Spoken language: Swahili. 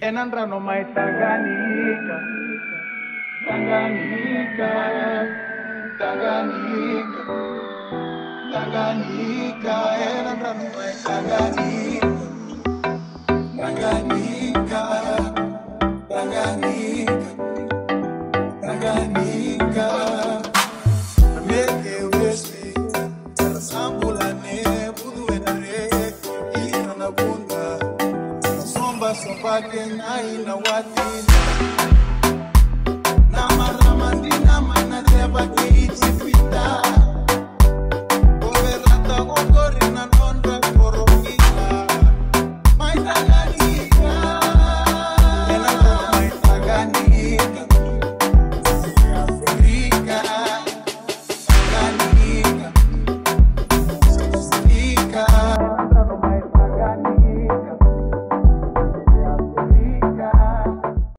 Enandra no mai Tanganyika, Tanganyika, Tanganyika, Tanganyika, enandra no mai Tanganyika, Tanganyika, Tanganyika, Tanganyika. Mete wesi, sambulane, budu enare, ina na bunda. Somba Kenya ina wati